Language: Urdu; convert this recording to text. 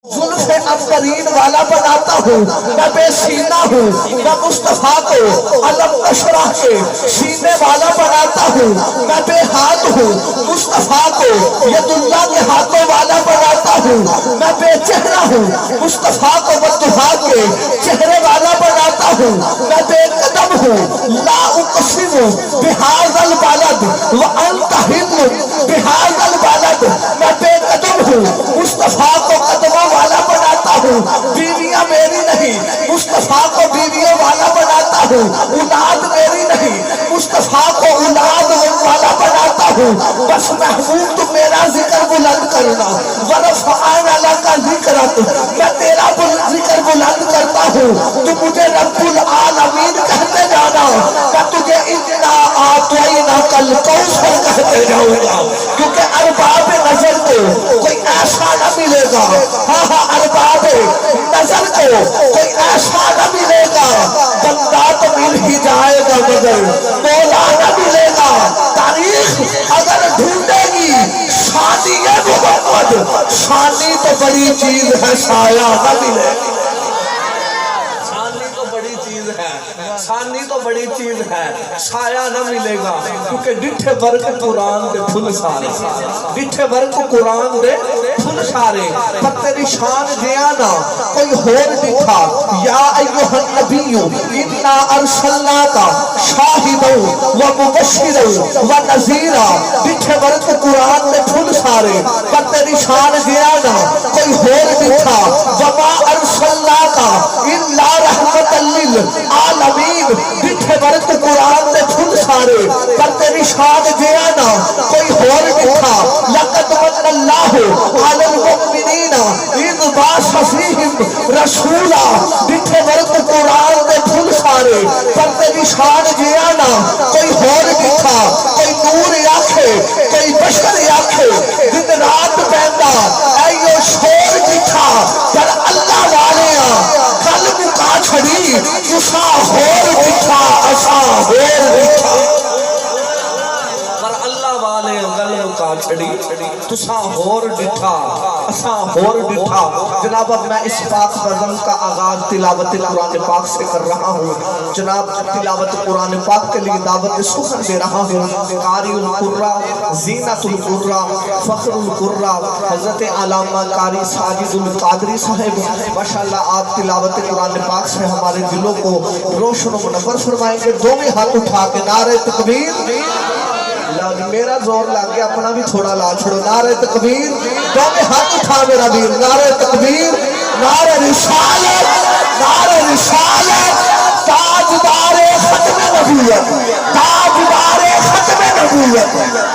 زلف عنبرین والا بناتا ہوں میں بے سینہ ہوں میں مصطفیٰ کو علم نشرح کے سینے والا بناتا ہوں میں بے ہاتھ ہوں مصطفیٰ کو ید اللہ کے ہاتھوں والا بناتا ہوں میں بے چہرہ ہوں مصطفیٰ کو بدہا کے چہرے والا بناتا ہوں میں بے قدم ہوں لا اقسم بہذا البلد وانت حل بہذا البلد میں بے قدم ہوں مصطفیٰ کو قدموں والا بناتا ہوں بیویاں میری نہیں مصطفیٰ کو بیویوں والا بناتا ہوں اولاد میری نہیں مصطفیٰ کو اولاد والا بناتا ہوں بس محمود تو میرا ذکر بلند کرنا ورفعان اللہ کا ذکر میں تیرا ذکر بلند کرتا ہوں تو مجھے رب العالمین کہتے جانا میں تجھے انا آتوئینا کل کوثر کہتے جاؤں گا کیونکہ ارباب نظر کو کوئی ایسا نہ ملے گا ارباب نظر کو کوئی ایسا نہ ملے گا بندہ تو مل ہی جائے گا مگر مولا نہ ملے گا تاریخ اگر ڈھونڈے گی شانی محمد شانی تو بڑی چیز ہے سایہ نہ ملے گا شانی تو بڑی چیز ہے سایہ نہ ملے گا کیونکہ ڈٹھے برک قرآن دے پھل سارے ڈٹھے برک قرآن دے پھل سارے پر تیری شان دیانا کوئی ہور دکھا یا ایوہ النبیو انا ارسلناکا شاہدو و مبشرو و نذیرا ڈٹھے برک قرآن دے پھل سارے پر تیری شان دیانا کوئی ہور دکھا وما ارسلناکا الا رحمت للعالمین ڈٹھے برک قرآن دے پھل سارے پر تیری شان دیانا کوئی ہور دکھا لقد من اللہ علی المؤمنین اذ بعث فیہم رسولا ڈٹھے برک قرآن دے پھل سارے پر تیری شان دیانا کوئی ہور دکھا کوئی نور آکھے کوئی بشر آکھے دن رات پہندا ایو شور دکھا پر اللہ والے قلب کا چھڑی تسا ہور دکھا اسا ہور دکھا پر اللہ والے قلب کا چھڑی تسا ہور دکھا اسا ہور دکھا جناب اب میں اس پاک بزم کا آغاز تلاوت قرآن پاک سے کر رہا ہوں جناب تلاوت قرآن پاک کے لیے دعوت سخن دے رہا ہوں قاری القرآ زینت القرآ فخر القرآ حضرت علامہ قاری ساجد القادری صاحب ماشاءاللہ آپ تلاوت قرآن پاک سے ہمارے دلوں کو روشن و منور فرمائیں گے دونوں ہاتھ اٹھا کے نعرہ تکبیر میرا زور لگ گیا اپنا بھی تھوڑا لا چھوڑو نعرہ تکبیر دونوں ہاتھ اٹھا میرا ویر نعرہ تکبیر نعرہ رسالت تاجدار ختم نبوت تاجدار ختم نبوت